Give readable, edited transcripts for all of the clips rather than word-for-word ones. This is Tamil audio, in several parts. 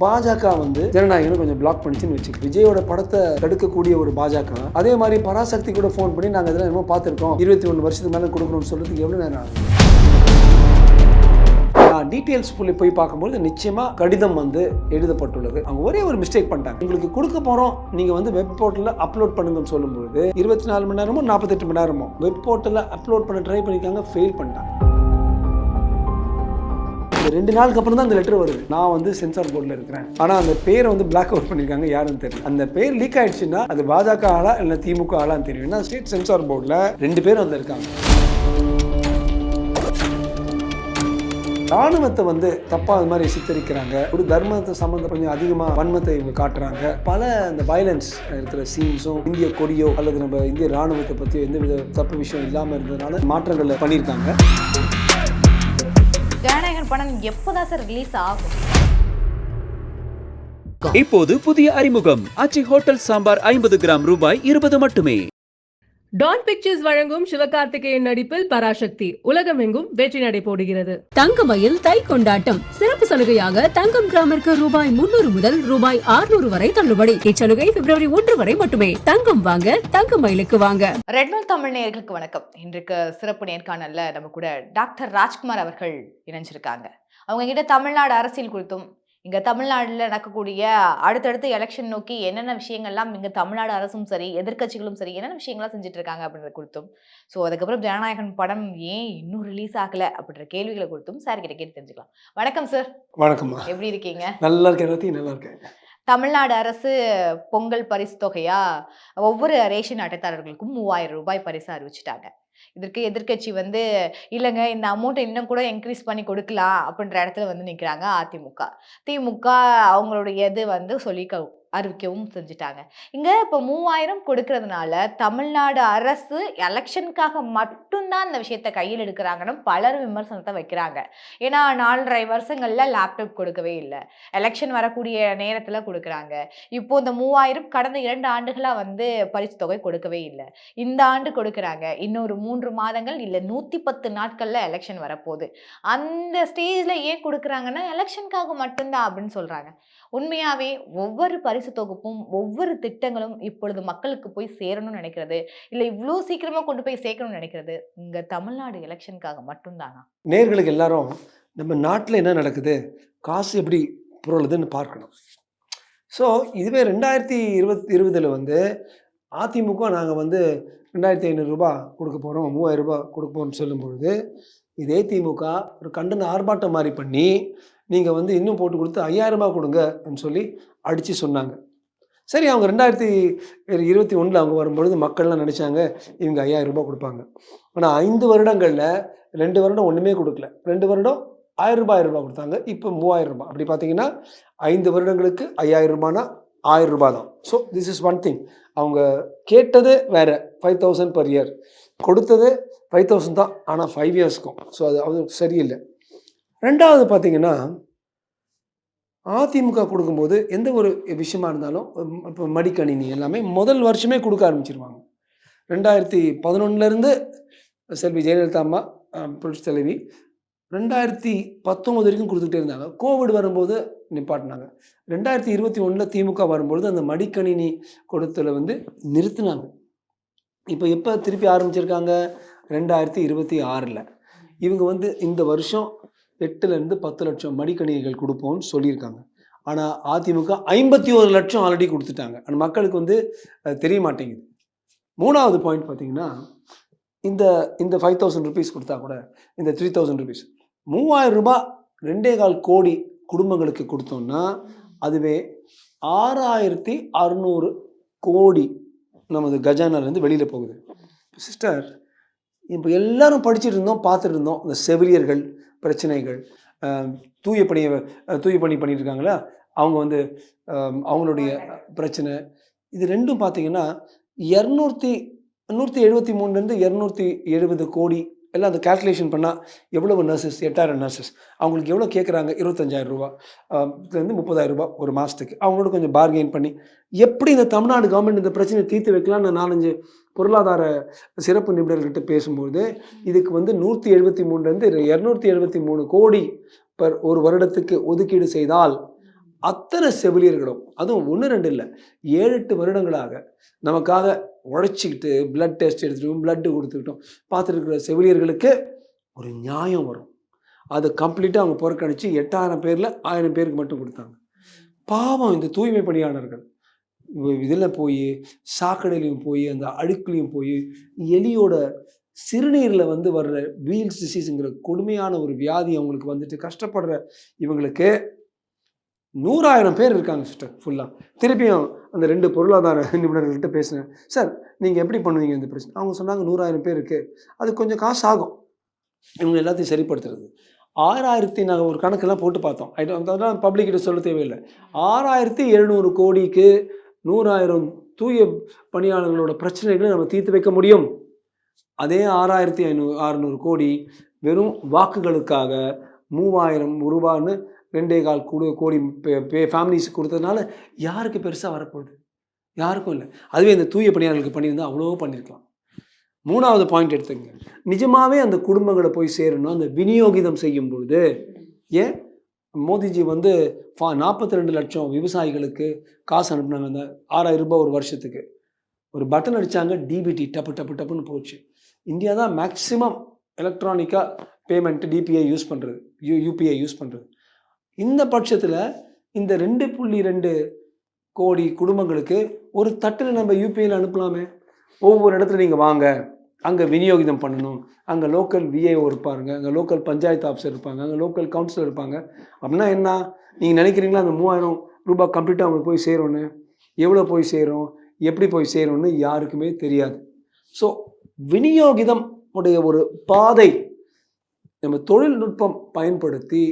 பாஜக வந்து ஜனநாயகனை கொஞ்சம் பிளாக் பண்ணிச்சுன்னு வச்சு விஜயோட படத்தை தடுக்கக்கூடிய ஒரு பாஜக அதே மாதிரி பராசக்தி கூட ஃபோன் பண்ணி நாங்கள் இதெல்லாம் என்னமோ பார்த்துருக்கோம் 21 வருஷத்துக்கு மேலே கொடுக்கணும்னு சொல்றதுக்கு எவ்வளோ நேரம் ஆகும்? டீட்டெயில்ஸ் போய் பார்க்கும்போது நிச்சயமாக கடிதம் வந்து எழுதப்பட்டுள்ளது. அவங்க ஒரே ஒரு மிஸ்டேக் பண்ணிட்டாங்க. உங்களுக்கு கொடுக்க போகிறோம், நீங்கள் வந்து வெப் போர்ட்டலில் அப்லோட் பண்ணுங்கன்னு சொல்லும்போது 24 மணி நேரமோ 48 மணி நேரமோ வெப் போர்ட்டலில் அப்லோட் பண்ண ட்ரை பண்ணியிருக்காங்க, ஃபெயில் பண்ணிட்டாங்க. 2 நாளுக்கு அப்புறம் தான் அந்த லெட்டர் வருது, நான் வந்து சென்சார் போர்டில் இருக்கிறேன், ஆனால் அந்த பேரை வந்து பிளாக் அவுட் பண்ணியிருக்காங்க, யாருன்னு தெரியல. அந்த பேர் லீக் ஆயிடுச்சுன்னா அது பாஜக ஆளா இல்லை திமுக ஆளான்னு தெரியும். ஏன்னா ஸ்டேட் சென்சார் போர்டில் 2 பேர் வந்து இருக்காங்க. ராணுவத்தை வந்து தப்பா அது மாதிரி சித்தரிக்கிறாங்க. ஒரு தர்மத்தை சம்பந்தம் கொஞ்சம் அதிகமாக வன்மத்தை இவங்க காட்டுறாங்க. பல அந்த வயலன்ஸ் இருக்கிற சீன்ஸும் இந்திய கொடியோ அல்லது நம்ம இந்திய ராணுவத்தை பற்றியோ எந்தவித தப்பு விஷயம் இல்லாமல் இருந்ததுனால மாற்றங்களை பண்ணியிருக்காங்க. ஜனநாயகன் படம் எப்போதான் சார் ரிலீஸ் ஆகும்? இப்போது புதிய அறிமுகம் ஆச்சி ஹோட்டல் சாம்பார் 50 கிராம் ரூபாய் 20 மட்டுமே. டான் பிக்சர்ஸ் வழங்கும் சிவகார்த்திகேயன் நடிப்பில் பராசக்தி உலகமெங்கும் வெற்றி நடை போடுகிறது. தங்கமயில் தை கொண்டாட்டம் சிறப்பு சலுகையாக தங்கம் கிராமிற்கு ரூபாய் 300 முதல் ரூபாய் 600 வரை தள்ளுபடி. இச்சலுகை பிப்ரவரி 1 வரை மட்டுமே. தங்கம் வாங்க தங்கமயிலுக்கு வாங்க. ரெட்னோல் தமிழ் நேயர்களுக்கு வணக்கம். இன்றைக்கு சிறப்பு நேர்காணல்ல நம்ம கூட டாக்டர் ராஜ்குமார் அவர்கள் இணைஞ்சிருக்காங்க. அவங்க கிட்ட தமிழ்நாடு அரசியல் குறித்தும் இங்கே தமிழ்நாட்டில் நடக்கக்கூடிய அடுத்தடுத்து எலெக்ஷன் நோக்கி என்னென்ன விஷயங்கள்லாம் இங்கே தமிழ்நாடு அரசும் சரி எதிர்கட்சிகளும் சரி என்னென்ன விஷயங்கள்லாம் செஞ்சுட்டு இருக்காங்க அப்படின்றத கொடுத்தும், ஸோ அதுக்கப்புறம் ஜனநாயகன் படம் ஏன் இன்னும் ரிலீஸ் ஆகலை அப்படின்ற கேள்விகளை கொடுத்தும் சார் கிட்ட கேட்டு தெரிஞ்சுக்கலாம். வணக்கம் சார். வணக்கம். எப்படி இருக்கீங்க? நல்லா இருக்கேன். நல்லா இருக்கேன். தமிழ்நாடு அரசு பொங்கல் பரிசு தொகையா ஒவ்வொரு ரேஷன் அட்டைதாரர்களுக்கும் 3000 ரூபாய் பரிசு அறிவிச்சிட்டாங்க. இதற்கு எதிர்கட்சி வந்து இல்லைங்க இந்த அமௌண்ட்டை இன்னும் கூட இன்க்ரீஸ் பண்ணி கொடுக்கலாம் அப்படின்ற இடத்துல வந்து நிற்கிறாங்க அதிமுக. திமுக அவங்களுடைய இது வந்து சொல்லி அறிவிக்கவும் செஞ்சுட்டாங்க. இங்கே இப்போ 3000 கொடுக்கறதுனால தமிழ்நாடு அரசு எலெக்ஷனுக்காக மட்டும்தான் இந்த விஷயத்த கையில் எடுக்கிறாங்கன்னு பலர் விமர்சனத்தை வைக்கிறாங்க. ஏன்னா 4.5 வருஷங்களில் லேப்டாப் கொடுக்கவே இல்லை, எலெக்ஷன் வரக்கூடிய நேரத்தில் கொடுக்குறாங்க. இப்போ இந்த 3000 கடந்த 2 ஆண்டுகளாக வந்து பரிசு தொகை கொடுக்கவே இல்லை, இந்த ஆண்டு கொடுக்குறாங்க. இன்னொரு 3 மாதங்கள் இல்லை 110 நாட்களில் எலெக்ஷன் வரப்போகுது. அந்த ஸ்டேஜில் ஏன் கொடுக்குறாங்கன்னா எலெக்ஷனுக்காக மட்டும்தான் அப்படின்னு சொல்கிறாங்க. உண்மையாகவே ஒவ்வொரு பரிசு தொகுப்பும் ஒவ்வொரு திட்டங்களும் இப்பொழுது மக்களுக்கு போய் சேரணும்னு நினைக்கிறது இல்லை இவ்வளோ சீக்கிரமாக கொண்டு போய் சேர்க்கணும்னு நினைக்கிறது இங்கே தமிழ்நாடு எலெக்ஷனுக்காக மட்டும்தானா? நேயர்களுக்கு எல்லாரும் நம்ம நாட்டில் என்ன நடக்குது, காசு எப்படி புரளுதுன்னு பார்க்கணும். ஸோ இதுவே 2020 வந்து அதிமுக நாங்கள் வந்து 2500 ரூபாய் கொடுக்க போகிறோம், 3000 ரூபாய் கொடுக்க போகிறோம்னு சொல்லும்பொழுது இதே திமுக ஒரு கண்டன ஆர்ப்பாட்டம் மாதிரி பண்ணி நீங்கள் வந்து இன்னும் போட்டு கொடுத்து 5000 ரூபாய் கொடுங்கன்னு சொல்லி அடித்து சொன்னாங்க. சரி, அவங்க 2021 அவங்க வரும்பொழுது மக்கள்லாம் நினச்சாங்க இவங்க 5000 ரூபாய் கொடுப்பாங்க. ஆனால் 5 வருடங்களில் 2 வருடம் ஒன்றுமே கொடுக்கல, 2 வருடம் 1000 ரூபாய் கொடுத்தாங்க. இப்போ 3000 ரூபாய். அப்படி பார்த்தீங்கன்னா 5 வருடங்களுக்கு 5000 ரூபாய்னா 1000 ரூபாய் தான். So this is one thing. அவங்க கேட்டது வேறு 5000 per year, கொடுத்தது 5000 தான், ஆனால் 5 இயர்ஸ்க்கும். ஸோ அது சரியில்லை. ரெண்டாவது பார்த்தீங்கன்னா அதிமுக கொடுக்கும்போது எந்த ஒரு விஷயமா இருந்தாலும் இப்போ மடிக்கணினி எல்லாமே முதல் வருஷமே கொடுக்க ஆரம்பிச்சிருவாங்க. 2011 செல்வி ஜெயலலிதா அம்மா புரட்சி தலைவி 2019 வரைக்கும் கொடுத்துட்டே இருந்தாங்க. கோவிட் வரும்போது நிப்பாட்டினாங்க. 2021 திமுக வரும்பொழுது அந்த மடிக்கணினி கொடுத்தல வந்து நிறுத்தினாங்க. இப்போ எப்போ திருப்பி ஆரம்பிச்சிருக்காங்க? 2026. இவங்க வந்து இந்த வருஷம் 8 to 10 லட்சம் மடிக்கணினிகள் கொடுப்போம்னு சொல்லியிருக்காங்க. ஆனால் அதிமுக 51 லட்சம் ஆல்ரெடி கொடுத்துட்டாங்க. அந்த மக்களுக்கு வந்து தெரிய மாட்டேங்குது. மூணாவது பாயிண்ட் பார்த்தீங்கன்னா இந்த 5000 rupees கொடுத்தா கூட இந்த 3000 rupees 3000 ரூபாய் 2.25 கோடி குடும்பங்களுக்கு கொடுத்தோம்னா அதுவே 6600 கோடி நமது கஜானாலேருந்து வெளியில் போகுது. சிஸ்டர், இப்போ எல்லாரும் படிச்சுட்டு இருந்தோம், பார்த்துட்டு இருந்தோம் இந்த செவிலியர்கள் பிரச்சனைகள், தூய பணி பண்ணிட்டு இருக்காங்களா அவங்க வந்து அவங்களுடைய பிரச்சனை, இது ரெண்டும் பார்த்தீங்கன்னா 173 270 கோடி எல்லாம் அந்த கால்குலேஷன் பண்ணால் எவ்வளவு நர்சஸ், 8000 நர்சஸ், அவங்களுக்கு எவ்வளோ கேட்குறாங்க? 25,000 ரூபா இதுலேருந்து 30,000 ரூபா ஒரு மாதத்துக்கு. அவங்களோட கொஞ்சம் பார்கெயின் பண்ணி எப்படி இந்த தமிழ்நாடு கவர்மெண்ட் இந்த பிரச்சனையை தீர்த்து வைக்கலாம்னு 4-5 பொருளாதார சிறப்பு நிபுணர்கிட்ட பேசும்போது இதுக்கு வந்து 173 273 கோடி ஒரு வருடத்துக்கு ஒதுக்கீடு செய்தால் அத்தனை செவிலியர்களும், அதுவும் 1 2 இல்லை, 7 8 வருடங்களாக நமக்காக உழைச்சிக்கிட்டு பிளட் டெஸ்ட் எடுத்துக்கிட்டோம், பிளட்டு கொடுத்துக்கிட்டோம் பார்த்துட்டு இருக்கிற செவிலியர்களுக்கு ஒரு நியாயம் வரும். அதை கம்ப்ளீட்டாக அவங்க புறக்கணித்து 8000 பேரில் 1000 பேருக்கு மட்டும் கொடுத்தாங்க. பாவம் இந்த தூய்மை பணியாளர்கள் இதில் போய் சாக்கடையிலையும் போய் அந்த அழுக்குலையும் போய் எலியோட சிறுநீரில் வந்து வர்ற வீல்ஸ் டிசீஸுங்கிற கொடுமையான ஒரு வியாதி அவங்களுக்கு வந்துட்டு கஷ்டப்படுற இவங்களுக்கு 100,000 பேர் இருக்காங்க சிஸ்டர் ஃபுல்லாக. திருப்பியும் அந்த 2 பொருளாதார நிபுணர்கள்ட்ட பேசினேன், சார் நீங்கள் எப்படி பண்ணுவீங்க இந்த பிரச்சனை? அவங்க சொன்னாங்க 100,000 பேர் இருக்குது, அது கொஞ்சம் காசு ஆகும் இவங்க எல்லாத்தையும் சரிப்படுத்துறது. 6000 நாங்கள் ஒரு கணக்கெல்லாம் போட்டு பார்த்தோம், அதெல்லாம் பப்ளிக்கிட்ட சொல்ல தேவையில்லை. 6700 கோடிக்கு 100,000 தூய பணியாளர்களோட பிரச்சனைகளை நம்ம தீர்த்து வைக்க முடியும். அதே 6500 கோடி வெறும் வாக்குகளுக்காக 3000 ரூபான்னு 2.25 கோடி ஃபேமிலிஸுக்கு கொடுத்ததுனால யாருக்கு பெருசாக வரப்போகுது? யாருக்கும் இல்லை. அதுவே இந்த தூய பணியாளர்களுக்கு பண்ணியிருந்தால் அவ்வளோ பண்ணியிருக்கலாம். 3வது பாயிண்ட் எடுத்துங்க, நிஜமாகவே அந்த குடும்பங்களை போய் சேரணும். அந்த விநியோகிதம் செய்யும் பொழுது ஏன் மோடிஜி வந்து 42 லட்சம் விவசாயிகளுக்கு காசு அனுப்புனாங்க. அந்த 6000 ரூபாய் ஒரு வருஷத்துக்கு ஒரு பட்டன் அடித்தாங்க, டிபிடி டப்பு டப்பு டப்புன்னு போச்சு. இந்தியா தான் மேக்ஸிமம் எலக்ட்ரானிக்காக பேமெண்ட் டிபிஐ யூஸ் பண்ணுறது, யூபிஐ யூஸ் பண்ணுறது. இந்த பட்சத்தில் இந்த 2.2 கோடி குடும்பங்களுக்கு ஒரு தட்டில் நம்ம யூபிஐயில் அனுப்பலாமே. ஒவ்வொரு இடத்துல நீங்கள் வாங்க, அங்கே விநியோகிதம் பண்ணணும், அங்கே லோக்கல் விஏஓ இருப்பாங்க, அங்கே லோக்கல் பஞ்சாயத்து ஆஃபீஸர் இருப்பாங்க, அங்கே லோக்கல் கவுன்சிலர் இருப்பாங்க. அப்படின்னா என்ன, நீங்கள் நினைக்கிறீங்களா அந்த 3000 ரூபாய் கம்ப்ளீட்டாக அவங்களுக்கு போய் சேரும்னு? எவ்வளோ போய் சேரும், எப்படி போய் சேரும்னு யாருக்குமே தெரியாது. ஸோ விநியோகிதம் உடைய ஒரு பாதை நம்ம தொழில்நுட்பம் பயன்படுத்தி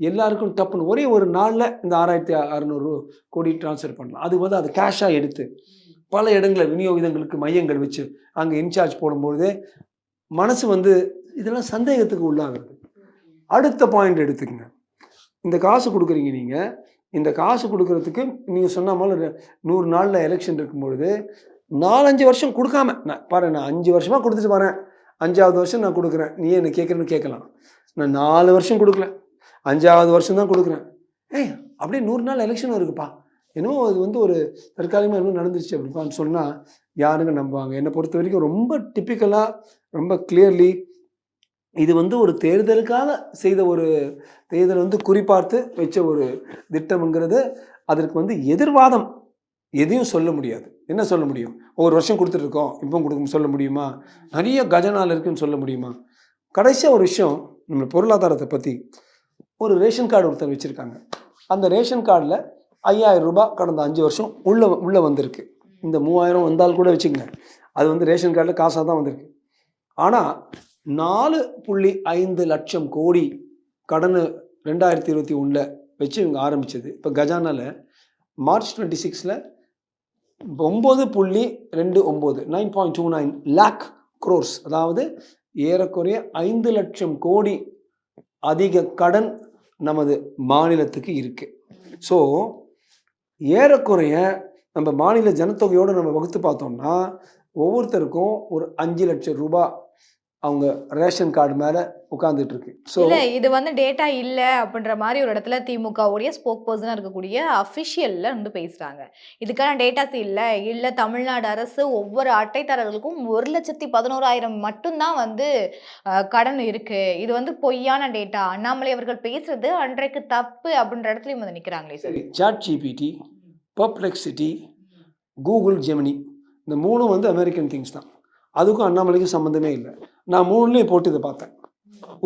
எல்லாருக்கும் டப்புன்னு ஒரே ஒரு நாளில் இந்த 6600 கோடி ட்ரான்ஸ்ஃபர் பண்ணலாம். அது வந்து அது கேஷாக எடுத்து பல இடங்களில் விநியோகிதங்களுக்கு மையங்கள் வச்சு அங்கே இன்சார்ஜ் போடும்பொழுதே மனசு வந்து இதெல்லாம் சந்தேகத்துக்கு உள்ளாகிறது. அடுத்த பாயிண்ட் எடுத்துக்கங்க, இந்த காசு கொடுக்குறீங்க நீங்கள், இந்த காசு கொடுக்கறதுக்கு நீங்கள் சொன்ன மாதிரி 100 நாளில் எலெக்ஷன் இருக்கும்பொழுது 4-5 வருஷம் கொடுக்காம, நான் பாரு நான் 5 வருஷமாக கொடுத்துட்டு வரேன், 5வது வருஷம் நான் கொடுக்குறேன், நீ என்ன கேட்குறேன்னு கேட்கலாம். நான் 4 வருஷம் கொடுக்கல, 5வது வருஷம் தான் கொடுக்குறேன். அப்படியே 100 நாள் எலெக்ஷன் இருக்குப்பா, என்னமோ அது வந்து ஒரு தற்காலிகமாக என்னமோ நடந்துச்சு அப்படிப்பான்னு சொன்னால் யாருங்க நம்புவாங்க? என்னை பொறுத்த வரைக்கும் ரொம்ப டிப்பிக்கலாக, ரொம்ப கிளியர்லி இது வந்து ஒரு தேர்தலுக்காக செய்த ஒரு தேர்தல் வந்து குறிப்பார்த்து வச்ச ஒரு திட்டம்ங்கிறது. அதற்கு வந்து எதிர்வாதம் எதையும் சொல்ல முடியாது. என்ன சொல்ல முடியும்? ஒவ்வொரு வருஷம் கொடுத்துட்ருக்கோம், இப்போ கொடுக்க சொல்ல முடியுமா? நிறைய கஜனால் இருக்குன்னு சொல்ல முடியுமா? கடைசியாக ஒரு விஷயம், நம்ம பொருளாதாரத்தை பற்றி ஒரு ரேஷன் கார்டு ஒருத்தர் வச்சுருக்காங்க. அந்த ரேஷன் கார்டில் 5000 ரூபாய் கடந்த 5 வருஷம் உள்ளே வந்திருக்கு. இந்த 3000 வந்தால் கூட வச்சுக்கங்க, அது வந்து ரேஷன் கார்டில் காசாக தான் வந்திருக்கு. ஆனால் 4.5 லட்சம் கோடி கடன் 2021 வச்சு இவங்க ஆரம்பித்தது. இப்போ கஜானாவில் மார்ச் 26 9.29 9.29 lakh crores, அதாவது ஏறக்குறைய 5 லட்சம் கோடி அதிக கடன் நமது மாநிலத்துக்கு இருக்குது. ஸோ ஏறக்குறைய நம்ம மாநில ஜனத்தொகையோடு நம்ம வகுத்து பார்த்தோம்னா ஒவ்வொருத்தருக்கும் ஒரு 5 லட்சம் ரூபாய் அவங்க ரேஷன் கார்டு மேலே உட்காந்துட்டு இருக்கு. ஸோ இல்லை, இது வந்து டேட்டா இல்லை அப்படின்ற மாதிரி ஒரு இடத்துல திமுகவுடைய ஸ்போக் பர்சனாக இருக்கக்கூடிய அஃபிஷியலில் வந்து பேசுகிறாங்க. இதுக்கான டேட்டாஸ் இல்லை தமிழ்நாடு அரசு ஒவ்வொரு அட்டைதாரர்களுக்கும் 1,11,000 மட்டும்தான் வந்து கடன் இருக்குது. இது வந்து பொய்யான டேட்டா. அண்ணாமலை அவர்கள் பேசுறது அன்றைக்கு தப்பு அப்படின்ற இடத்துலையும் வந்து நிற்கிறாங்களே. சரி, chat GPT, perplexity, Google Gemini, இந்த 3 வந்து அமெரிக்கன் திங்ஸ் தான். அதுக்கும் அண்ணாமலைக்கும் சம்மந்தமே இல்லை. நான் 3லேயும் போட்டு இதை பார்த்தேன்,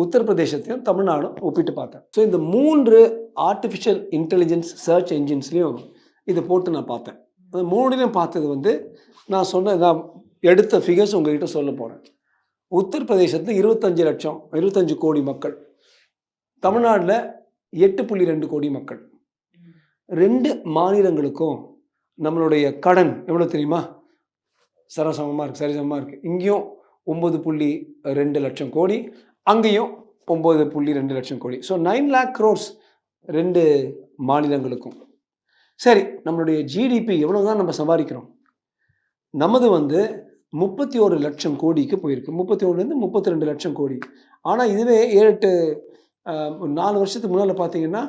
உத்தரப்பிரதேசத்தையும் தமிழ்நாடும் ஒப்பிட்டு பார்த்தேன். ஸோ இந்த 3 ஆர்டிஃபிஷியல் இன்டெலிஜென்ஸ் சர்ச் என்ஜின்ஸ்லேயும் இதை போட்டு நான் பார்த்தேன். அந்த 3லையும் பார்த்தது வந்து நான் எடுத்த ஃபிகர்ஸ் உங்ககிட்ட சொல்ல போகிறேன். உத்தரப்பிரதேசத்தில் 25 கோடி மக்கள், தமிழ்நாட்டில் 8.2 கோடி மக்கள். 2 மாநிலங்களுக்கும் நம்மளுடைய கடன் எவ்வளோ தெரியுமா? சரிசமமாக இருக்குது. இங்கேயும் 9.2 லட்சம் கோடி, அங்கேயும் 9.2 லட்சம் கோடி. ஸோ 9 lakh crores 2 மாநிலங்களுக்கும். சரி, நம்மளுடைய ஜிடிபி எவ்வளோ தான் நம்ம சம்பாதிக்கிறோம்? நமது வந்து 31 லட்சம் கோடிக்கு போயிருக்கு. 31லேருந்து 32 லட்சம் கோடி. ஆனால் இதுவே 4 வருஷத்துக்கு முன்னால் பார்த்தீங்கன்னா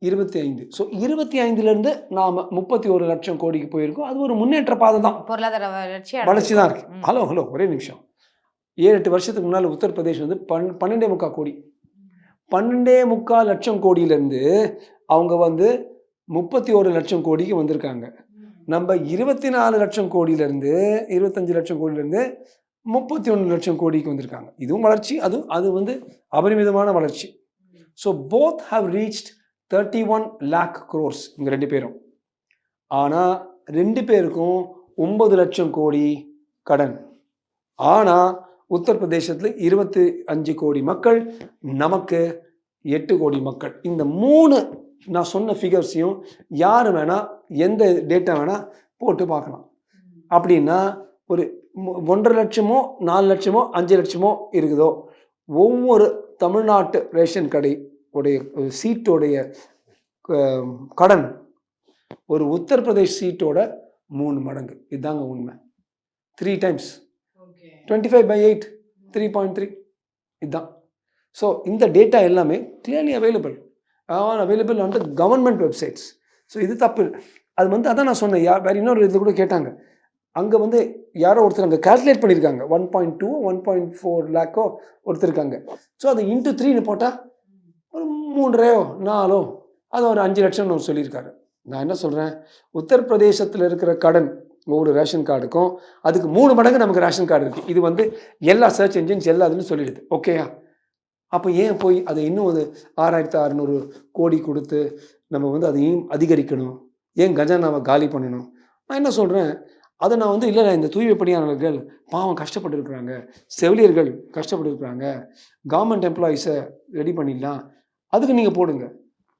25. ஸோ 25லேருந்து நாம் 31 லட்சம் கோடிக்கு போயிருக்கோம். அது ஒரு முன்னேற்ற பாதை தான், பொருளாதார வளர்ச்சி தான் இருக்குது. ஹலோ ஒரே நிமிஷம். 7-8 வருஷத்துக்கு முன்னால் உத்தரப்பிரதேஷ் வந்து 12.25 கோடி, 12.25 லட்சம் கோடியிலேருந்து அவங்க வந்து 31 லட்சம் கோடிக்கு வந்திருக்காங்க. நம்ம 24 லட்சம் கோடியிலேருந்து 25 லட்சம் கோடியிலேருந்து 31 லட்சம் கோடிக்கு வந்திருக்காங்க. இதுவும் வளர்ச்சி, அது வந்து அபரிமிதமான வளர்ச்சி. So both have reached 31 lakh crores இந்த 2 பேரும். ஆனால் 2 பேருக்கும் 9 லட்சம் கோடி கடன். ஆனால் உத்தரப்பிரதேசத்தில் 25 கோடி மக்கள், நமக்கு 8 கோடி மக்கள். இந்த 3 நான் சொன்ன ஃபிகர்ஸையும் யார் வேணால் எந்த டேட்டா வேணால் போட்டு பார்க்கலாம். அப்படின்னா ஒரு 1.5 லட்சமோ 4 லட்சமோ 5 லட்சமோ இருக்குதோ, ஒவ்வொரு தமிழ்நாட்டு ரேஷன் கடை உடைய சீட்டோடைய கடன் ஒரு உத்தரப்பிரதேஷ் சீட்டோட 3 மடங்கு. இதுதாங்க உண்மை. 3 times 25/8 3.3 இதுதான். ஸோ இந்த டேட்டா எல்லாமே clearly available on the government websites. So இது தப்பு. அது வந்து அதான் நான் சொன்னேன். வேறு இன்னொரு இதில் கூட கேட்டாங்க. அங்கே வந்து யாரோ ஒருத்தர் அங்கே கால்குலேட் பண்ணியிருக்காங்க. 1.2 1.4 லேக்கோ ஒருத்தர் இருக்காங்க. ஸோ அது இன்ட்டு 3ன்னு போட்டால் ஒரு 3-4 அது ஒரு 5 லட்சம்னு சொல்லியிருக்காரு. நான் என்ன சொல்கிறேன், உத்தரப்பிரதேசத்தில் இருக்கிற கடன் ஒவ்வொரு ரேஷன் கார்டுக்கும் அதுக்கு 3 மடங்கு நமக்கு ரேஷன் கார்டு இருக்குது. இது வந்து எல்லா சர்ச் என்ஜின்ஸ் எல்லா இதுன்னு சொல்லிடுது. ஓகேயா? அப்போ ஏன் போய் அதை இன்னும் ஒரு 6600 கோடி கொடுத்து நம்ம வந்து அதையும் அதிகரிக்கணும்? ஏன் கஜானாவை காலி பண்ணணும்? நான் என்ன சொல்கிறேன், அதை நான் வந்து இல்லை இந்த தூய்மை பணியாளர்கள் பாவம் கஷ்டப்பட்டு இருக்கிறாங்க, செவிலியர்கள் கஷ்டப்பட்டு இருக்கிறாங்க, கவர்மெண்ட் எம்ப்ளாயீஸை ரெடி பண்ணிடலாம், அதுக்கு நீங்கள் போடுங்க.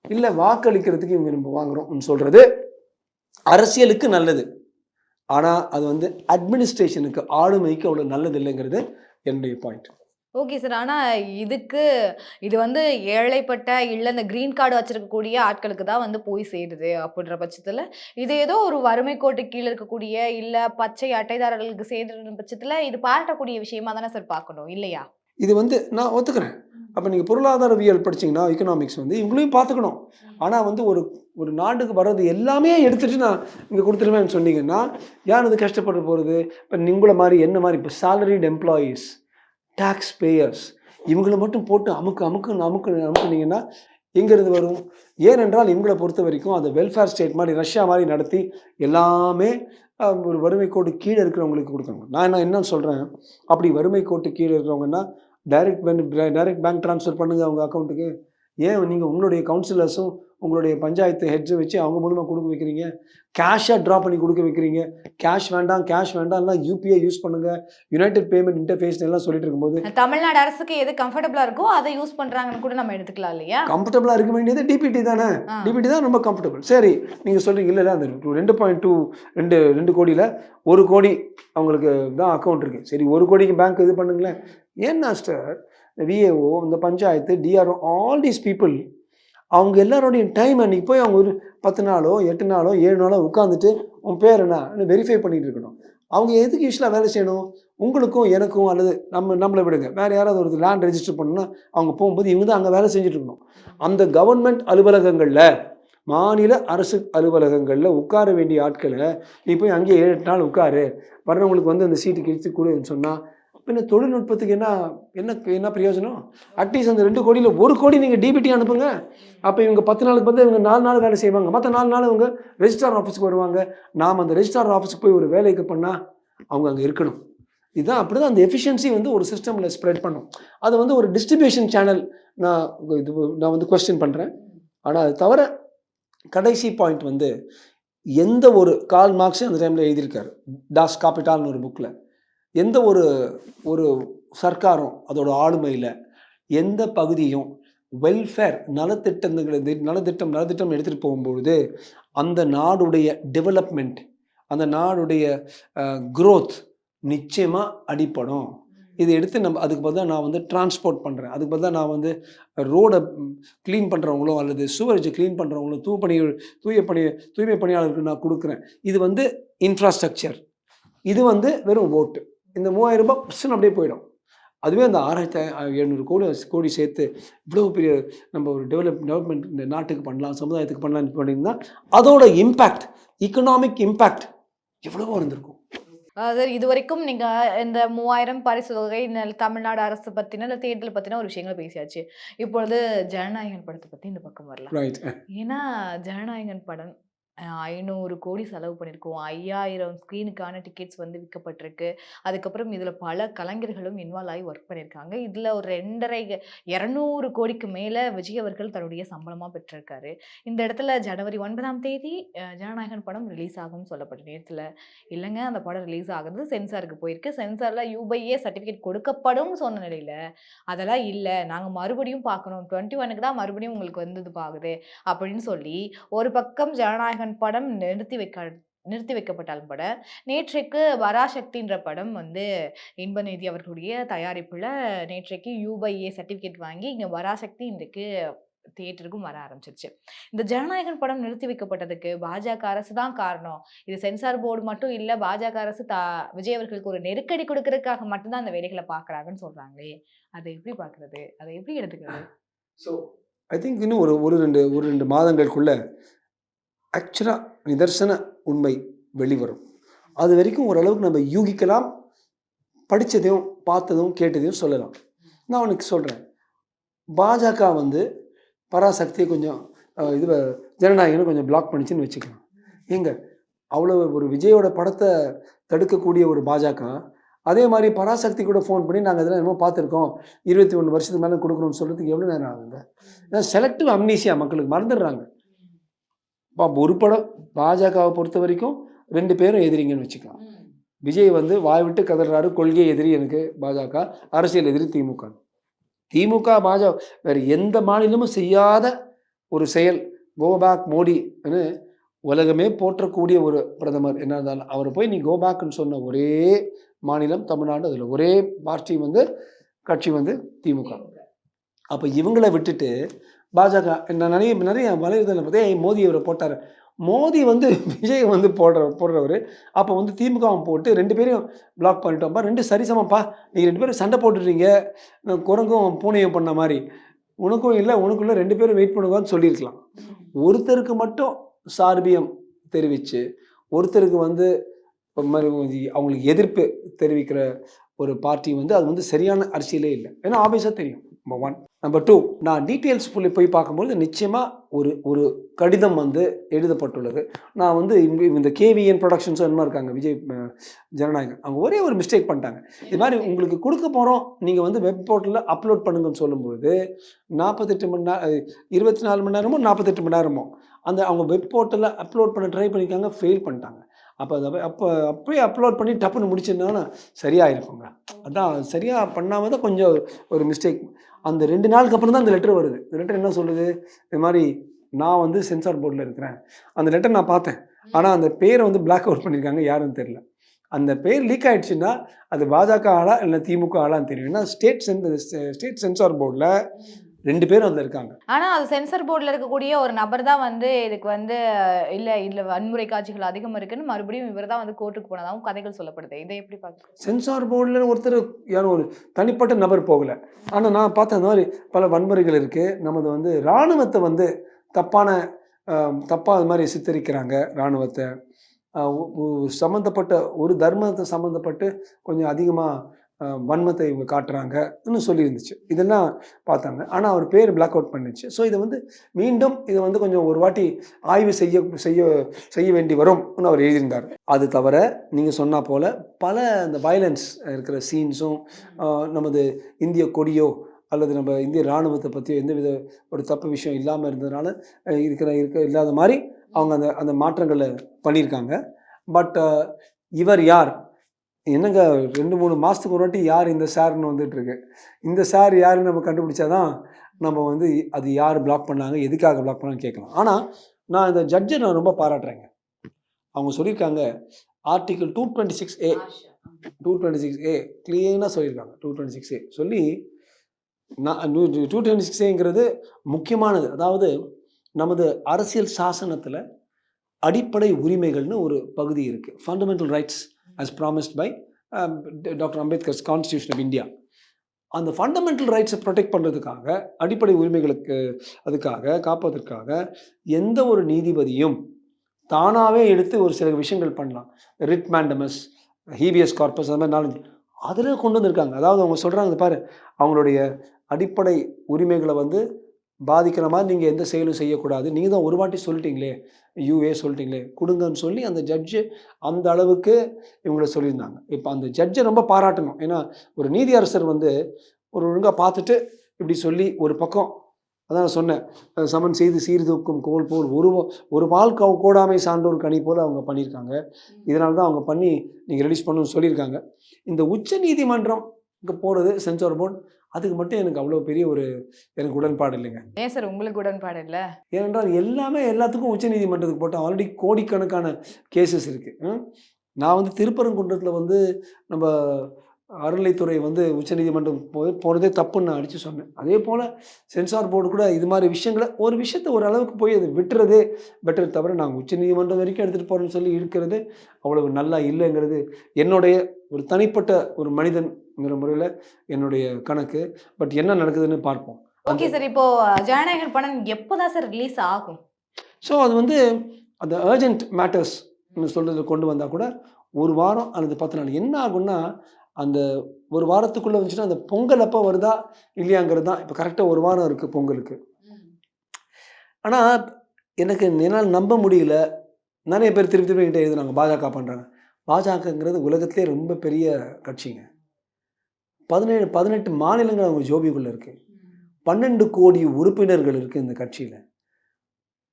இல்லை வாக்களிக்கிறதுக்கு இவங்க நம்ம வாங்குகிறோம்னு சொல்கிறது அரசியலுக்கு நல்லது. ஆனால் அது வந்து அட்மினிஸ்ட்ரேஷனுக்கு, ஆளுமைக்கு அவ்வளோ நல்லது இல்லைங்கிறது என்னுடைய பாயிண்ட். Okay sir. ஆனால் இது வந்து ஏழைப்பட்ட இல்லை இந்த க்ரீன் கார்டு வச்சிருக்கக்கூடிய ஆட்களுக்கு தான் வந்து போய் சேருது. அப்படின்ற பட்சத்தில் இது ஏதோ ஒரு வறுமை கோட்டு கீழே இருக்கக்கூடிய இல்லை பச்சை அட்டைதாரர்களுக்கு சேர்ந்த பட்சத்தில் இது பாராட்டக்கூடிய விஷயமா தானே சார் பார்க்கணும், இல்லையா? இது வந்து நான் ஒத்துக்கிறேன். அப்போ நீங்கள் பொருளாதாரவியல் படிச்சிங்கன்னா எக்கனாமிக்ஸ் வந்து இவங்களையும் பார்த்துக்கணும். ஆனால் வந்து ஒரு நாட்டுக்கு வர்றது எல்லாமே எடுத்துகிட்டு நான் இங்கே கொடுத்துருவேன்னு சொன்னீங்கன்னா யார் அது கஷ்டப்பட்டு போகிறது? இப்போ உங்களை மாதிரி என்ன மாதிரி இப்போ சேலரிட் எம்ப்ளாயீஸ், டேக்ஸ் பேயர்ஸ், இவங்களை மட்டும் போட்டு அமுக்குனீங்கன்னா எங்கேருந்து வரும்? ஏனென்றால் இவங்களை பொறுத்த வரைக்கும் அந்த வெல்ஃபேர் ஸ்டேட் மாதிரி ரஷ்யா மாதிரி நடத்தி எல்லாமே ஒரு வறுமை கோட்டு கீழே இருக்கிறவங்களுக்கு கொடுக்கணும். நான் என்ன சொல்கிறேன், அப்படி வறுமை கோட்டு கீழே இருக்கிறவங்கன்னா டைரக்ட் பேங்க் ட்ரான்ஸ்ஃபர் பண்ணுங்கள் அவங்க அக்கௌண்ட்டுக்கு. ஏன் நீங்கள் உங்களுடைய கவுன்சிலர்ஸும் உங்களுடைய பஞ்சாயத்து ஹெட்ஸை வச்சு அவங்க மூலமாக கொடுக்க வைக்கிறீங்க? கேஷாக ட்ரா பண்ணி கொடுக்க வைக்கிறீங்க. கேஷ் வேண்டாம்லாம் யூபிஐ யூஸ் பண்ணுங்கள், யுனைடெட் பேமெண்ட் இன்டர்ஃபேஸ் எல்லாம் சொல்லிட்டு இருக்கும்போது தமிழ்நாடு அரசுக்கு எது கம்ஃபர்டபுளாக இருக்கோ அதை யூஸ் பண்ணுறாங்கன்னு கூட நம்ம எடுத்துக்கலாம் இல்லையா? கம்ஃபர்டபுளாக இருக்க வேண்டியது டிபிடி தானே. டிபிடி தான் ரொம்ப கம்ஃபர்டபிள். சரி, நீங்கள் சொல்கிறீங்க இல்லை அந்த 2 கோடியில் 1 கோடி அவங்களுக்கு தான் அக்கௌண்ட் இருக்குது. சரி, 1 கோடிக்கு பேங்க் இது பண்ணுங்களேன். ஏன் மாஸ்டர், விஏஓ, இந்த panchayat, DRO, all these people அவங்க எல்லாரோடைய டைம் அன்றைக்கி போய் அவங்க ஒரு 10 நாளோ 8 நாளோ 7 நாளோ உட்காந்துட்டு உன் பேர் என்ன வெரிஃபை பண்ணிகிட்டு இருக்கணும். அவங்க எதுக்கு யூஸ்வலாக வேலை செய்யணும்? உங்களுக்கும் எனக்கும் அல்லது நம்மளை விடுங்க, வேறு யாராவது ஒரு லேண்ட் ரெஜிஸ்டர் பண்ணணும்னா அவங்க போகும்போது இவங்க தான் அங்கே வேலை செஞ்சுட்டு இருக்கணும். அந்த கவர்மெண்ட் அலுவலகங்களில், மாநில அரசு அலுவலகங்களில் உட்கார வேண்டிய ஆட்களை நீ போய் அங்கேயே 7-8 நாள் உட்காரு, வர்றவங்களுக்கு வந்து அந்த சீட்டு கிழித்து கொடுன்னு சொன்னால் பின்ன தொழில்நுட்பத்துக்கு என்ன பிரயோஜனம்? அட்லீஸ்ட் அந்த 2 கோடியில் 1 கோடி நீங்கள் டிபிடி அனுப்புங்க. அப்போ இவங்க 10 நாளுக்கு வந்து இவங்க 4 நாள் வேலை செய்வாங்க, மற்ற 4 நாள் இவங்க ரெஜிஸ்ட்ரார் ஆஃபீஸுக்கு வருவாங்க. நாம் அந்த ரெஜிஸ்ட்ரார் ஆஃபீஸுக்கு போய் ஒரு வேலைக்கு பண்ணால் அவங்க அங்கே இருக்கணும். இதுதான் அப்படி தான் அந்த எஃபிஷியன்சி வந்து ஒரு சிஸ்டமில் ஸ்ப்ரெட் பண்ணும். அது வந்து ஒரு டிஸ்ட்ரிபியூஷன் சேனல் நான் வந்து கொஸ்டின் பண்ணுறேன். ஆனால் அது தவிர கடைசி பாயிண்ட் வந்து எந்த ஒரு கார்ல் மார்க்ஸ் அந்த டைமில் எழுதியிருக்காரு டாஸ் காபிட்டால்னு ஒரு புக்கில், எந்த ஒரு சர்க்காரும் அதோட ஆளுமையில் எந்த பகுதியும் வெல்ஃபேர் நலத்திட்டம் எடுத்துகிட்டு போகும்பொழுது அந்த நாடுடைய டெவலப்மெண்ட், அந்த நாடுடைய க்ரோத் நிச்சயமாக அடிப்படும். இதை எடுத்து அதுக்கு பதிலாக நான் வந்து டிரான்ஸ்போர்ட் பண்ணுறேன், அதுக்கு பதிலாக நான் வந்து ரோடை க்ளீன் பண்ணுறவங்களோ அல்லது சுவரேஜை க்ளீன் பண்ணுறவங்களோ தூய்மை பணியாளருக்கு நான் கொடுக்குறேன். இது வந்து இன்ஃப்ராஸ்ட்ரக்சர். இது வந்து வெறும் ஓட்டு. இந்த 3000 ரூபாய் அப்படியே போயிடும். அதுவே அந்த 6700 கோடி சேர்த்து இவ்வளோ பெரிய நம்ம ஒரு டெவலப்மெண்ட் இந்த நாட்டுக்கு பண்ணலாம், சமுதாயத்துக்கு பண்ணலாம்னு பண்ணியிருந்தா அதோட இம்பேக்ட், எக்கனாமிக் இம்பேக்ட் எவ்வளவோ இருந்திருக்கும். அதாவது இதுவரைக்கும் நீங்க இந்த 3000 பரிசு தொகை, இந்த தமிழ்நாடு அரசு பத்தின இல்ல தேர்தல் பத்தின ஒரு விஷயங்களை பேசியாச்சு. இப்பொழுது ஜனநாயகன் படத்தை பத்தி இந்த பக்கம் வரலாம். ரைட். ஏன்னா ஜனநாயகன் படம் 500 கோடி செலவு பண்ணியிருக்கோம். 5000 ஸ்க்ரீனுக்கான டிக்கெட்ஸ் வந்து விற்கப்பட்டிருக்கு. அதுக்கப்புறம் இதில் பல கலைஞர்களும் இன்வால்வ் ஆகி ஒர்க் பண்ணியிருக்காங்க. இதில் ஒரு 200 கோடிக்கு மேலே விஜய் அவர்கள் தன்னுடைய சம்பளமாக பெற்றிருக்காரு. இந்த இடத்துல ஜனவரி 9ஆம் தேதி ஜனநாயகன் படம் ரிலீஸ் ஆகும்னு சொல்லப்பட்ட நேரத்தில் இல்லைங்க, அந்த படம் ரிலீஸ் ஆகுறது சென்சாருக்கு போயிருக்கு. சென்சாரில் UA சர்டிஃபிகேட் கொடுக்கப்படும் சொன்ன நிலையில் அதெல்லாம் இல்லை, நாங்கள் மறுபடியும் பார்க்கணும், 21க்கு தான் மறுபடியும் உங்களுக்கு வந்து இது ஆகுது அப்படின்னு சொல்லி ஒரு பக்கம் ஜனநாயகன் படம் நிறுத்தி வைக்கப்பட்டாலும் கூட நேற்றைக்கு பராசக்தின்ற படம் வந்து இன்பநிதி அவர்களுடைய தயாரிப்புல நேற்றைக்கு UA சர்டிஃபிகேட் வாங்கி இங்க பராசக்தி இன்றைக்கு தியேட்டருக்கும் வர ஆரம்பிச்சிருச்சு. இந்த ஜனநாயகன் படம் நிறுத்தி வைக்கப்பட்டதுக்கு பாஜக அரசு தான் காரணம். இது சென்சார் போர்டு மட்டும் இல்ல, பாஜக அரசு விஜய் அவர்களுக்கு ஒரு நெருக்கடி கொடுக்கறதுக்காக மட்டும்தான் அந்த வேலைகளை பாக்குறாங்கன்னு சொல்றாங்களே, அதை எப்படி பாக்குறது, அதை எப்படி எடுத்துக்கிறது? ஸோ ஐ திங்க் இன்னும் ஒரு ரெண்டு மாதங்களுக்குள்ள ஆக்சுவலாக நிதர்சன உண்மை வெளிவரும். அது வரைக்கும் ஓரளவுக்கு நம்ம யூகிக்கலாம், படித்ததையும் பார்த்ததும் கேட்டதையும் சொல்லலாம். நான் உனக்கு சொல்கிறேன், பாஜக வந்து பராசக்தியை கொஞ்சம் இது ஜனநாயகனை கொஞ்சம் பிளாக் பண்ணிச்சுன்னு வச்சுக்கலாம். ஏங்க அவ்வளோ ஒரு விஜயோட படத்தை தடுக்கக்கூடிய ஒரு பாஜக அதே மாதிரி பராசக்தி கூட ஃபோன் பண்ணி நாங்கள் இதெல்லாம் என்னமோ பார்த்துருக்கோம், 21 வருஷத்துக்கு மேலே கொடுக்குறோம்னு சொல்கிறதுக்கு எவ்வளோ நேரம் ஆகுங்க? ஏன்னா செலக்டிவ் அம்னீசியா, மக்களுக்கு மறந்துடுறாங்க. ஒரு படம் பாஜகவை பொறுத்த வரைக்கும் 2 பேரும் எதிரிங்கன்னு வச்சுக்கலாம். விஜய் வந்து வாய் விட்டு கதறாரு, கொள்கை எதிரி எனக்கு பாஜக, அரசியல் எதிரி திமுக. திமுக பாஜக வேறு எந்த மாநிலமும் செய்யாத ஒரு செயல், கோபேக் மோடின்னு உலகமே போற்றக்கூடிய ஒரு பிரதமர் என்ன இருந்தாலும் அவர் போய் நீ கோபேக்குன்னு சொன்ன ஒரே மாநிலம் தமிழ்நாடு. அதில் ஒரே பார்ட்டி வந்து கட்சி வந்து திமுக. அப்போ இவங்களை விட்டுட்டு பாஜக நிறைய வலைதளம் பார்த்தே மோடி அவரை போட்டார். மோடி வந்து விஜய் வந்து போடுறவர். அப்போ வந்து திமுகவும் போட்டு 2 பேரையும் பிளாக் பண்ணிட்டோம்ப்பா, 2 சரிசமப்பா, நீங்கள் 2 பேரும் சண்டை போட்டுடுறீங்க, குரங்கும் பூனையும் பண்ண மாதிரி, உனக்கும் இல்லை உனக்குள்ள 2 பேரும் வெயிட் பண்ணுவான்னு சொல்லியிருக்கலாம். ஒருத்தருக்கு மட்டும் சார்பியம் தெரிவித்து ஒருத்தருக்கு வந்து ஒரு மாதிரி அவங்களுக்கு எதிர்ப்பு தெரிவிக்கிற ஒரு பார்ட்டி வந்து அது வந்து சரியான அரசியலே இல்லை. ஏன்னா ஆபீஸாக தெரியும். நம்பர் 1. நம்பர் 2, நான் டீட்டெயில்ஸ் போய் பார்க்கும்போது நிச்சயமாக ஒரு கடிதம் வந்து எழுதப்பட்டுள்ளது. நான் வந்து இந்த KVN ப்ரொடக்ஷன்ஸோ என்னமா இருக்காங்க விஜய் ஜனநாயகன், அவங்க ஒரே ஒரு மிஸ்டேக் பண்ணிட்டாங்க. இது மாதிரி உங்களுக்கு கொடுக்க போகிறோம், நீங்கள் வந்து வெப் போர்ட்டலில் அப்லோட் பண்ணுங்கன்னு சொல்லும்போது 48 மணி நேரம் 24 மணி நேரமோ 48 மணி நேரமோ அந்த அவங்க வெப் போர்ட்டலில் அப்லோட் பண்ண ட்ரை பண்ணியிருக்காங்க, ஃபெயில் பண்ணிட்டாங்க. அப்போயே அப்லோட் பண்ணி டப்புன்னு முடிச்சிருந்தாங்கன்னா சரியாக இருக்குங்க. அதான் சரியாக பண்ணாமல் தான் கொஞ்சம் ஒரு மிஸ்டேக். அந்த 2 நாளுக்கு அப்புறம் தான் அந்த லெட்டர் வருது. இந்த லெட்டர் என்ன சொல்லுது, இது மாதிரி நான் வந்து சென்சார் போர்டில் இருக்கிறேன், அந்த லெட்டர் நான் பார்த்தேன், ஆனால் அந்த பேரை வந்து பிளாக் அவுட் பண்ணியிருக்காங்க, யாருன்னு தெரியல. அந்த பேர் லீக் ஆகிடுச்சுன்னா அது பாஜக ஆளா இல்லை திமுக ஆளான்னு தெரியும். ஏன்னா ஸ்டேட் சென்சார் போர்டில் 2 பேரும் அதில் இருக்காங்க. ஆனால் அது சென்சார் போர்டில் இருக்கக்கூடிய ஒரு நபர் தான் வந்து இதுக்கு வந்து இல்லை வன்முறை காட்சிகள் அதிகம் இருக்குன்னு மறுபடியும் இவர் தான் வந்து கோர்ட்டுக்கு போனதாகவும் கதைகள் சொல்லப்படுது. இதை எப்படி பார்க்குறேன்? சென்சார் போர்டில் ஒருத்தர் யாரும் ஒரு தனிப்பட்ட நபர் போகலை. ஆனால் நான் பார்த்தேன் அந்த மாதிரி பல வன்முறைகள் இருக்குது. நமது வந்து இராணுவத்தை வந்து தப்பாக அது மாதிரி சித்தரிக்கிறாங்க. இராணுவத்தை சம்மந்தப்பட்ட ஒரு தர்மத்தை சம்மந்தப்பட்டு கொஞ்சம் அதிகமாக வன்மத்தை இவங்க காட்டுறாங்கன்னு சொல்லியிருந்துச்சு. இதெல்லாம் பார்த்தாங்க. ஆனால் அவர் பேர் பிளாக் அவுட் பண்ணிச்சு. ஸோ இதை வந்து மீண்டும் இதை வந்து கொஞ்சம் ஒரு வாட்டி ஆய்வு செய்ய வேண்டி வரும்னு அவர் எழுதியிருந்தார். அது தவிர நீங்கள் சொன்னா போல் பல இந்த வயலன்ஸ் இருக்கிற சீன்ஸும் நமது இந்திய கொடியோ அல்லது நம்ம இந்திய இராணுவத்தை பற்றியோ எந்தவித ஒரு தப்பு விஷயம் இல்லாமல் இருந்ததுனால இல்லாத மாதிரி அவங்க அந்த மாற்றங்களை பண்ணியிருக்காங்க. பட் இவர் யார், என்னங்க 2-3 மாதத்துக்கு ஒரு வாட்டி யார் இந்த சார்னு வந்துட்டுருக்கு. இந்த சார் யாருன்னு நம்ம கண்டுபிடிச்சாதான் நம்ம வந்து அது யார் பிளாக் பண்ணாங்க, எதுக்காக பிளாக் பண்ணாங்கன்னு கேட்கலாம். ஆனால் நான் இந்த ஜட்ஜை நான் ரொம்ப பாராட்டுறேங்க. அவங்க சொல்லியிருக்காங்க ஆர்டிகிள் 226A கிளியராக சொல்லியிருக்காங்க. 226A சொல்லி 226Aங்கிறது முக்கியமானது. அதாவது நமது அரசியல் சாசனத்தில் அடிப்படை உரிமைகள்னு ஒரு பகுதி இருக்குது. Fundamental rights as promised by Dr. Ambedkar's Constitution of India. அந்த ஃபண்டமெண்டல் ரைட்ஸை ப்ரொடெக்ட் பண்ணுறதுக்காக, அடிப்படை உரிமைகளுக்கு அதுக்காக காப்பதற்காக எந்த ஒரு நீதிபதியும் தானாகவே எடுத்து ஒரு சில விஷயங்கள் பண்ணலாம். ரிட் மேண்டமஸ், ஹீபியஸ் கார்பஸ் அந்த மாதிரி 4 அதில் கொண்டு வந்திருக்காங்க. அதாவது அவங்க சொல்கிறாங்க, பாரு, அவங்களுடைய அடிப்படை உரிமைகளை வந்து பாதிக்கிற மாதிரி நீங்கள் எந்த செயலும் செய்யக்கூடாது, நீங்கள் தான் ஒரு வாட்டி சொல்லிட்டீங்களே, யூஏ சொல்லிட்டீங்களே, கொடுங்கன்னு சொல்லி அந்த ஜட்ஜு அந்த அளவுக்கு இவங்களை சொல்லியிருந்தாங்க. இப்போ அந்த ஜட்ஜை ரொம்ப பாராட்டணும். ஏன்னா ஒரு நீதியரசர் வந்து ஒரு ஒழுங்காக பார்த்துட்டு இப்படி சொல்லி ஒரு பக்கம், அதான் நான் சொன்னேன், சமன் செய்து சீர்தூக்கும் கோல் போல் ஒரு பால் கோடாமை சான்றோர் கனி போல் அவங்க பண்ணியிருக்காங்க. இதனால தான் அவங்க பண்ணி நீங்கள் ரிலீஸ் பண்ணணும்னு சொல்லியிருக்காங்க. இந்த உச்ச நீதிமன்றம்க்கு போகிறது சென்சார் போர்டு, அதுக்கு மட்டும் எனக்கு அவ்வளோ பெரிய எனக்கு உடன்பாடு இல்லைங்க. ஏன் சார் உங்களுக்கு உடன்பாடு இல்லை? ஏனென்றால் எல்லாத்துக்கும் உச்ச நீதிமன்றத்துக்கு போட்டால் ஆல்ரெடி கோடிக்கணக்கான கேசஸ் இருக்குது. நான் வந்து திருப்பரங்குன்றத்தில் வந்து நம்ம அறநிலைத்துறை வந்து உச்சநீதிமன்றம் போகிறதே தப்புன்னு நான் அடித்து சொன்னேன். அதே போல் சென்சார் போர்டு கூட இது மாதிரி விஷயங்களை ஒரு விஷயத்தை ஒரு அளவுக்கு போய் அது விட்டுறதே பெட்டர், தவிர நாங்கள் உச்சநீதிமன்றம் வரைக்கும் எடுத்துகிட்டு போகிறோன்னு சொல்லி இருக்கிறது அவ்வளவு நல்லா இல்லைங்கிறது என்னுடைய ஒரு தனிப்பட்ட ஒரு மனிதன்கிற முறையில் என்னுடைய கணக்கு. பட் என்ன நடக்குதுன்னு பார்ப்போம். ஓகே சார், இப்போ ஜனநாயகன் படம் எப்போ தான் சார் ரிலீஸ் ஆகும்? ஸோ அது வந்து அந்த அர்ஜென்ட் மேட்டர்ஸ் சொல்கிறது கொண்டு வந்தால் கூட 1 வாரம் அல்லது 10 நாள் என்ன ஆகும்னா, அந்த 1 வாரத்துக்குள்ளே வந்துச்சுன்னா அந்த பொங்கல் அப்போ வருதா இல்லையாங்கிறது தான். இப்போ கரெக்டாக 1 வாரம் இருக்குது பொங்கலுக்கு. ஆனால் எனக்கு என்னால் நம்ப முடியல. நிறைய பேர் திருப்பி என்கிட்ட எழுதுனாங்க, பாஜக பண்ணுறாங்க. பாஜகங்கிறது உலகத்திலே ரொம்ப பெரிய கட்சிங்க. 18 மாநிலங்கள் அவங்க ஜோபிக்குள்ளே இருக்குது. 12 கோடி உறுப்பினர்கள் இருக்குது இந்த கட்சியில்.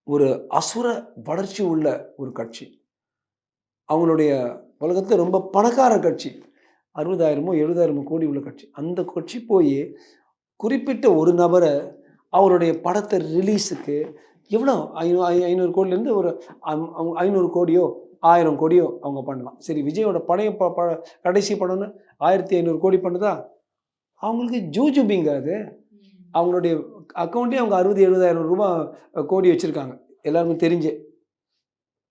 ஒரு அசுர வளர்ச்சி உள்ள ஒரு கட்சி. அவங்களுடைய உலகத்தில் ரொம்ப பணக்கார கட்சி. 60,000 70,000 கோடி உள்ள கட்சி. அந்த கட்சி போய் குறிப்பிட்ட ஒரு நபரை அவருடைய படத்தை ரிலீஸுக்கு எவ்வளோ 500 கோடியிலேருந்து ஒரு 500 கோடியோ 1000 கோடியோ அவங்க பண்ணலாம். சரி, விஜயோட படம் கடைசி படம்னு 1500 கோடி பண்ணுதா? அவங்களுக்கு ஜூஜுபிங்க அது. அவங்களுடைய அக்கௌண்ட்டே அவங்க 60,000-70,000 ரூபா கோடி வச்சுருக்காங்க, எல்லாருமே தெரிஞ்சு.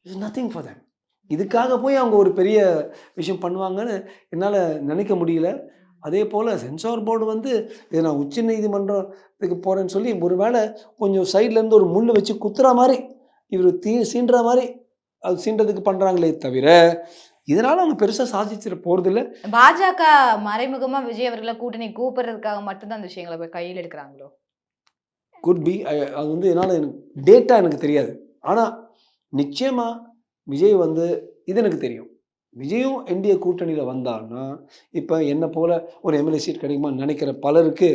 It's nothing for them. இதுக்காக போய் அவங்க ஒரு பெரிய விஷயம் பண்ணுவாங்கன்னு என்னால் நினைக்க முடியல. அதே போல் சென்சார் போர்டு வந்து இது நான் உச்ச நீதிமன்றத்துக்கு போகிறேன்னு சொல்லி ஒரு வேளை கொஞ்சம் சைட்லேருந்து ஒரு முள் வச்சு குத்துற மாதிரி, இவர் சீன்ற மாதிரி அது சீன்றதுக்கு பண்ணுறாங்களே தவிர இதனால் அவங்க பெருசாக சாதிச்சிட போகிறதில்ல. பாஜக மறைமுகமாக விஜய் அவர்களை கூட்டணி கூப்பிடுறதுக்காக மட்டும்தான் அந்த விஷயங்களை போய் கையில் எடுக்கிறாங்களோ? Could be. அது வந்து என்னால் டேட்டா எனக்கு தெரியாது. ஆனால் நிச்சயமாக விஜய் வந்து இது எனக்கு தெரியும். விஜயும் என்டிஏ கூட்டணியில் வந்தான்னா இப்போ என்னை போல் ஒரு எம்எல்ஏ சீட் கிடைக்குமான்னு நினைக்கிற பலருக்கு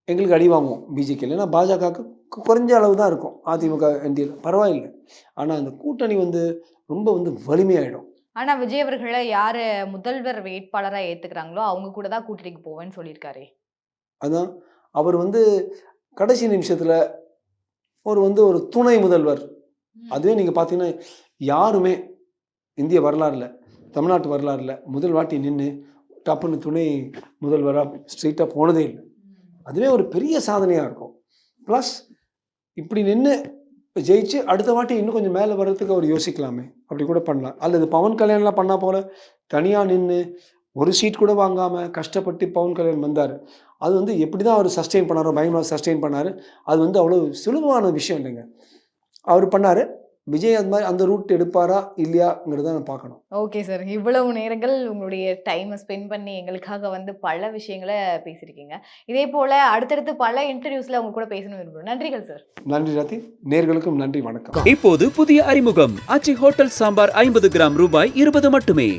எங்களுக்கு அடி வாங்குவோம் பிஜேபியில். ஏன்னா பாஜகவுக்கு குறைஞ்ச அளவு தான் இருக்கும், அதிமுக என்டிஏல பரவாயில்லை. ஆனால் அந்த கூட்டணி வந்து ரொம்ப வந்து வலிமையாயிடும். ஆனால் விஜய் அவர்களை யார் முதல்வர் வேட்பாளராக ஏற்றுக்கிறாங்களோ அவங்க கூட தான் கூட்டணிக்கு போவேன்னு சொல்லியிருக்காரு. அதான் அவர் வந்து கடைசி நிமிஷத்தில் ஒரு துணை முதல்வர். அதுவே நீங்கள் பார்த்தீங்கன்னா யாருமே இந்திய வரலாறுல, தமிழ்நாட்டு வரலாறுல முதல் வாட்டி நின்று டப்புன்னு துணை முதல்வராக ஸ்ட்ரெயிட்டாக போனதே இல்லை. அதுவே ஒரு பெரிய சாதனையாக இருக்கும். ப்ளஸ் இப்படி நின்று ஜெயிச்சு அடுத்த வாட்டி இன்னும் கொஞ்சம் மேலே வர்றதுக்கு அவர் யோசிக்கலாமே, அப்படி கூட பண்ணலாம். அல்லது பவன் கல்யாண்லாம் பண்ணால் போல் தனியாக நின்று ஒரு சீட் கூட வாங்காமல் கஷ்டப்பட்டு பவன் கல்யாண் வந்தார். அது வந்து எப்படி தான் அவர் சஸ்டெயின் பண்ணாரோ, பயங்கரமாக சஸ்டெயின் பண்ணார். அது வந்து அவ்வளோ சுலபமான விஷயம் இல்லைங்க. அவர் பண்ணார். விஜய் அது மாதிரி அந்த ரூட் எடுப்பாரா இல்லையாங்கிறத நான் பார்க்கணும். ஓகே சார், இவ்வளவு நேரங்கள் உங்களுடைய டைமை ஸ்பெண்ட் பண்ணி எங்களுக்காக வந்து பல விஷயங்களை பேசியிருக்கீங்க. இதே போல் அடுத்தடுத்து பல இன்டர்வியூஸில் அவங்க கூட பேசணும் விரும்புகிறோம். நன்றிகள் சார். நன்றி ராத்தி, நேர்களுக்கும் நன்றி, வணக்கம். இப்போது புதிய அறிமுகம் ஆச்சி ஹோட்டல் சாம்பார் 50 கிராம் ரூபாய் 20 மட்டுமே.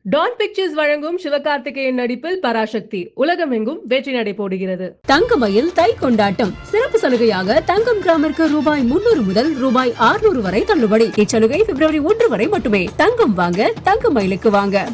டான் பிக்சர்ஸ் வழங்கும் சிவகார்த்திகேயன் நடிப்பில் பராசக்தி உலகமெங்கும் வெற்றி நடை போடுகிறது. தங்கமயில் தை கொண்டாட்டம் சிறப்பு சலுகையாக தங்கம் கிராமிற்கு ரூபாய் 300 முதல் ரூபாய் 600 வரை தள்ளுபடி. இச்சலுகை பிப்ரவரி 1 வரை மட்டுமே. தங்கம் வாங்க, தங்கமயிலுக்கு வாங்க.